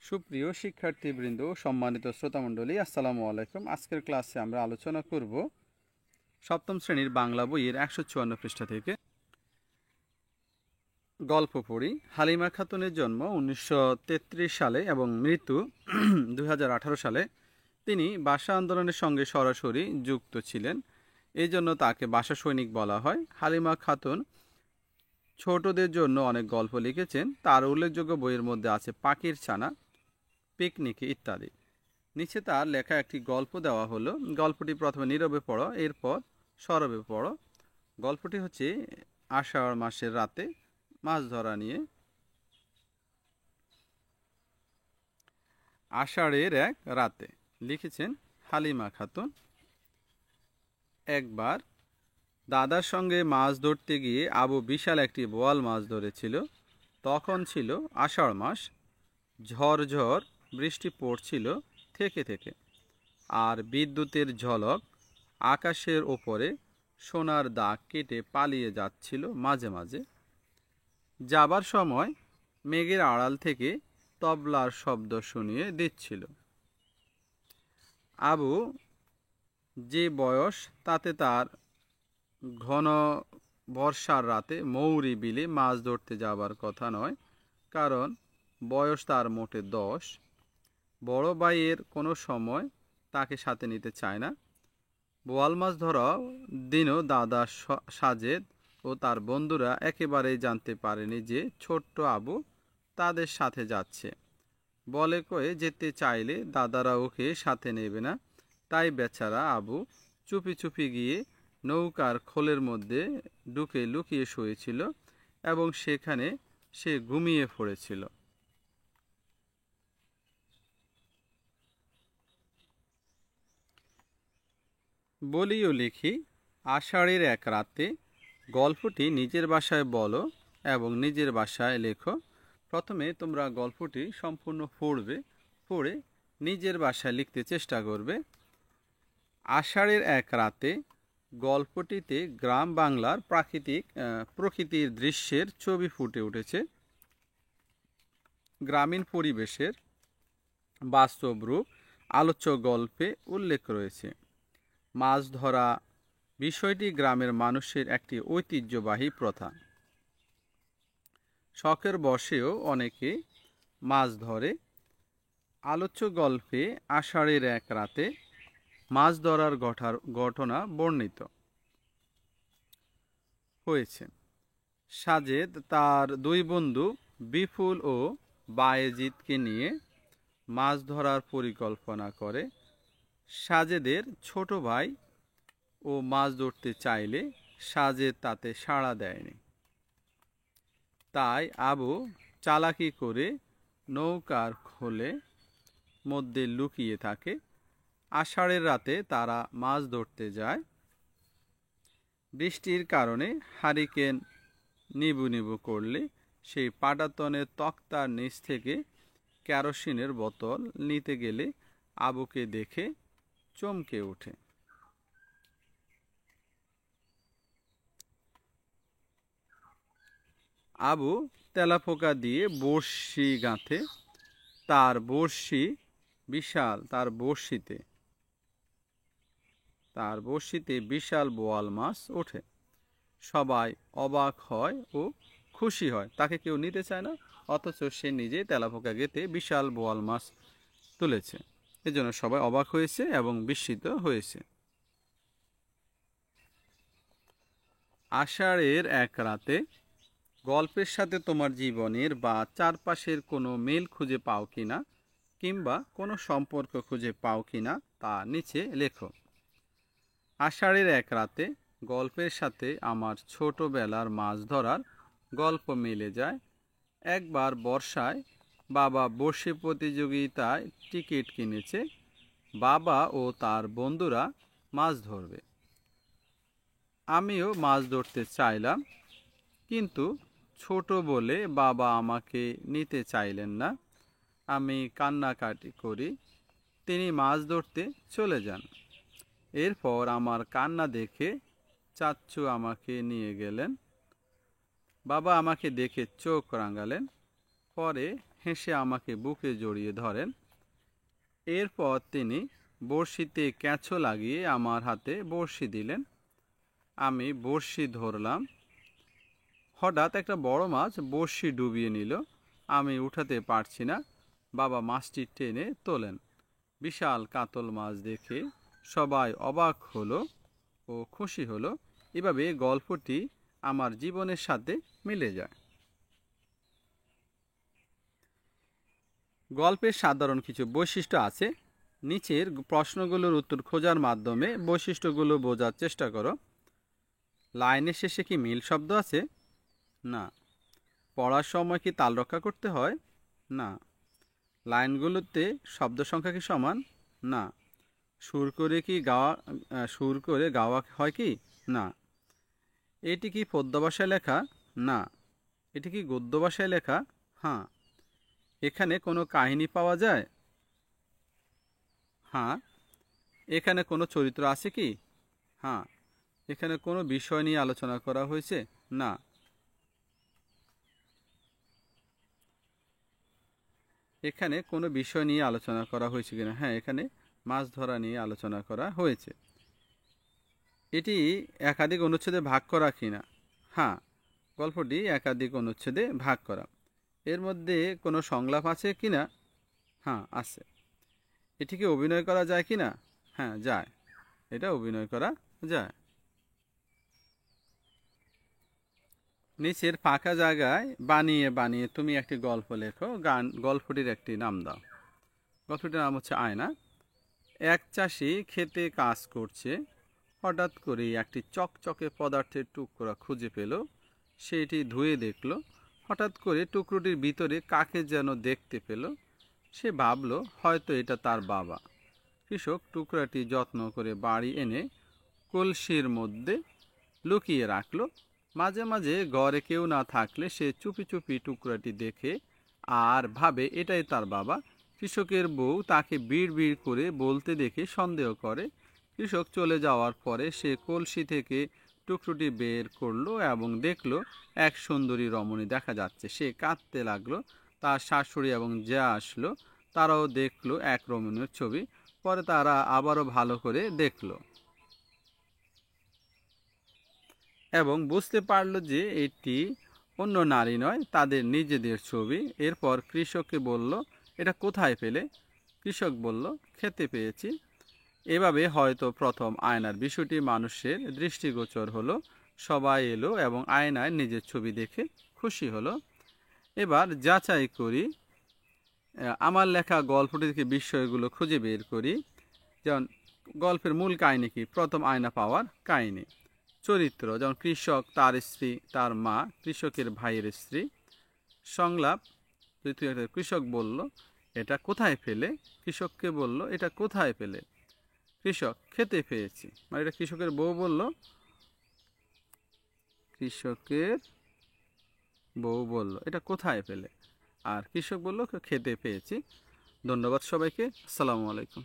সুপ্রিয় শিক্ষার্থীবৃন্দ, সম্মানিত শ্রোতামণ্ডলী, আসসালামু আলাইকুম। আজকের ক্লাসে আমরা আলোচনা করব সপ্তম শ্রেণীর বাংলা বইয়ের 154 পৃষ্ঠা থেকে গল্প পড়ি। হালিমা খাতুনের জন্ম 1933 সালে এবং মৃত্যু 2018 সালে। তিনি ভাষা আন্দোলনের সঙ্গে সরাসরি যুক্ত ছিলেন, এই জন্য তাকে ভাষা সৈনিক বলা হয়। হালিমা খাতুন ছোটদের জন্য অনেক গল্প লিখেছেন। তার উল্লেখযোগ্য বইয়ের মধ্যে আছে পাখির ছানা, পিকনিকে ইত্যাদি। নিচে তার লেখা একটি গল্প দেওয়া হলো। গল্পটি প্রথমে নীরবে পড়ো, এরপর সরবে পড়ো। গল্পটি হচ্ছে আষাঢ় মাসের রাতে মাছ ধরা নিয়ে। আষাঢ়ের এক রাতে, লিখেছেন হালিমা খাতুন। একবার দাদার সঙ্গে মাছ ধরতে গিয়ে আবু বিশাল একটি বোয়াল মাছ ধরেছিল। তখন ছিল আষাঢ় মাস, ঝড় বৃষ্টি পড়ছিল থেকে থেকে, আর বিদ্যুতের ঝলক আকাশের ওপরে সোনার দাগ কেটে পালিয়ে যাচ্ছিল মাঝে মাঝে। যাবার সময় মেঘের আড়াল থেকে তবলার শব্দ শুনিয়ে দিচ্ছিল। আবু যে বয়স, তাতে তার ঘন বর্ষার রাতে মৌরি বিলে মাছ ধরতে যাবার কথা নয়, কারণ বয়স তার মোটে 10। বড় ভাইয়ের কোনো সময় তাকে সাথে নিতে চায় না। বোয়াল মাছ ধরা দিনও দাদা সাজেদ ও তার বন্ধুরা একেবারেই জানতে পারেনি যে ছোট্ট আবু তাদের সাথে যাচ্ছে। বলে কয়ে যেতে চাইলে দাদারা ওকে সাথে নেবে না, তাই বেচারা আবু চুপি চুপি গিয়ে নৌকার খোলের মধ্যে ঢুকে লুকিয়ে শুয়েছিল এবং সেখানে সে ঘুমিয়ে পড়েছিল। বলিও লিখি, আষাঢ়ের এক রাতে। গল্পটি নিজের ভাষায় বলো এবং নিজের ভাষায় লেখো। প্রথমে তোমরা গল্পটি সম্পূর্ণ পড়বে, পড়ে নিজের ভাষায় লিখতে চেষ্টা করবে। আষাঢ়ের এক রাতে গল্পটিতে গ্রাম বাংলার প্রকৃতির দৃশ্যের ছবি ফুটে উঠেছে। গ্রামীণ পরিবেশের বাস্তব রূপ আলোচ্য গল্পে উল্লেখ রয়েছে। মাছ ধরা বিষয়টি গ্রামের মানুষের একটি ঐতিহ্যবাহী প্রথা। শখের বশেও অনেকে মাছ ধরে। আলোচ্য গল্পে আষাঢ়ের এক রাতে মাছ ধরার ঘটনা বর্ণিত হয়েছে। সাজেদ তার দুই বন্ধু বিপুল ও বায়েজিদকে নিয়ে মাছ ধরার পরিকল্পনা করে। সাজেদের ছোট ভাই ও মাছ ধরতে চাইলে সাজেদ তাতে সাড়া দেয়নি। তাই আবু চালাকি করে নৌকার খোলে মধ্যে লুকিয়ে থাকে। আষাঢ়ের রাতে তারা মাছ ধরতে যায়। বৃষ্টির কারণে হারিকেন নিবু নিবু করলে সেই পাটাতনের তক্তার নিচ থেকে কেরোসিনের বোতল নিতে গেলে আবুকে দেখে চমকে ওঠে। আবু তেলাপোকা দিয়ে বড়শি গাঁথে। তার বড়শিতে বিশাল বোয়াল মাছ ওঠে। সবাই অবাক হয় ও খুশি হয়। তাকে কেউ নিতে চায় না, অথচ সে নিজে তেলাপোকা গেঁথে বিশাল বোয়াল মাছ তুলেছে। এজন্য সবাই অবাক হয়েছে এবং বিস্মিত হয়েছে। আষাঢ়ের এক রাতে গল্পের সাথে তোমার জীবনের বা চারপাশের কোনো মিল খুঁজে পাও কিনা, কিংবা কোনো সম্পর্ক খুঁজে পাও কিনা তা নিচে লেখো। আষাঢ়ের এক রাতে গল্পের সাথে আমার ছোটবেলার মাছ ধরার গল্প মিলে যায়। একবার বর্ষায় বাবা বড়শি প্রতিযোগিতায় টিকিট কিনেছে। বাবা ও তার বন্ধুরা মাছ ধরবে। আমিও মাছ ধরতে চাইলাম, কিন্তু ছোট বলে বাবা আমাকে নিতে চাইলেন না। আমি কান্নাকাটি করি। তিনি মাছ ধরতে চলে যান। এরপর আমার কান্না দেখে চাচ্চু আমাকে নিয়ে গেলেন। বাবা আমাকে দেখে চোখ রাঙালেন, পরে হেসে আমাকে বুকে জড়িয়ে ধরেন। এরপর তিনি বড়শিতে ক্যাঁচো লাগিয়ে আমার হাতে বড়শি দিলেন। আমি বড়শি ধরলাম। হঠাৎ একটা বড় মাছ বড়শি ডুবিয়ে নিল। আমি উঠাতে পারছি না। বাবা মাছটি টেনে তোলেন। বিশাল কাতল মাছ দেখে সবাই অবাক হলো ও খুশি হলো। এভাবে গল্পটি আমার জীবনের সাথে মিলে যায়। গল্পের সাধারণ কিছু বৈশিষ্ট্য আছে। নিচের প্রশ্নগুলোর উত্তর খোঁজার মাধ্যমে বৈশিষ্ট্যগুলো বোঝার চেষ্টা করো। লাইনের শেষে কি মিল শব্দ আছে? না। পড়ার সময় কি তাল রক্ষা করতে হয়? না। লাইনগুলোতে শব্দ সংখ্যা কি সমান? না। সুর করে গাওয়া হয় কি? না। এটি কি পদ্য ভাষায় লেখা? না। এটি কি গদ্য ভাষায় লেখা? হ্যাঁ। এখানে কোনো কাহিনী পাওয়া যায়? হ্যাঁ। এখানে কোনো চরিত্র আছে কি? হ্যাঁ। এখানে কোনো বিষয় নিয়ে আলোচনা করা হয়েছে? না। এখানে কোনো বিষয় নিয়ে আলোচনা করা হয়েছে কিনা? হ্যাঁ, এখানে মাছ ধরা নিয়ে আলোচনা করা হয়েছে। এটি একাধিক অনুচ্ছেদে ভাগ করা কিনা? হ্যাঁ, গল্পটি একাধিক অনুচ্ছেদে ভাগ করা। এর মধ্যে কোনো সংলাপ আছে কিনা? হ্যাঁ, আছে। এটি কি অভিনয় করা যায় কিনা? হ্যাঁ, যায়। এটা অভিনয় করা যায়। নিচের ফাঁকা জায়গায় বানিয়ে বানিয়ে তুমি একটি গল্প লেখো। গল্পটির একটি নাম দাও। গল্পটির নাম হচ্ছে আয়না। এক চাষি খেতে কাজ করছে। হঠাৎ করে একটি চকচকে পদার্থের টুকরা খুঁজে পেল। সেটি ধুয়ে দেখল। হঠাৎ করে টুকরোটির ভিতরে কাকে যেন দেখতে পেল। সে ভাবল হয়তো এটা তার বাবা। কৃষক টুকরাটি যত্ন করে বাড়ি এনে কলসির মধ্যে লুকিয়ে রাখল। মাঝে মাঝে ঘরে কেউ না থাকলে সে চুপি চুপি টুকরাটি দেখে আর ভাবে এটাই তার বাবা। কৃষকের বউ তাকে বিড় বিড় করে বলতে দেখে সন্দেহ করে। কৃষক চলে যাওয়ার পরে সে কলসি থেকে টুকরোটি বের করলো এবং দেখলো এক সুন্দরী রমণী দেখা যাচ্ছে। সে কাঁদতে লাগলো। তার শাশুড়ি এবং যা আসলো, তারাও দেখলো এক রমণীর ছবি। পরে তারা আবারও ভালো করে দেখলো এবং বুঝতে পারল যে এটি অন্য নারী নয়, তাদের নিজেদের ছবি। এরপর কৃষককে বলল, এটা কোথায় পেলে? কৃষক বলল, খেতে পেয়েছি। এভাবে হয়তো প্রথম আয়নার বিষয়টি মানুষের দৃষ্টিগোচর হলো। সবাই এলো এবং আয়নায় নিজের ছবি দেখে খুশি হলো। এবার যাচাই করি। আমার লেখা গল্পটি থেকে বিষয়গুলো খুঁজে বের করি। যেমন গল্পের মূল কাহিনী কি? প্রথম আয়না পাওয়ার কাহিনী। চরিত্র যেমন কৃষক, তার স্ত্রী, তার মা, কৃষকের ভাইয়ের স্ত্রী। সংলাপ, কৃষক বলল, এটা কোথায় পেলে? কৃষককে বলল, এটা কোথায় পেলে? কৃষক, খেতে পেয়েছি। মানে এটা কৃষকের বউ বলল। কৃষকের বউ বলল, এটা কোথায় পেলে? আর কৃষক বলল, খেতে পেয়েছি। ধন্যবাদ সবাইকে। আসসালামু আলাইকুম।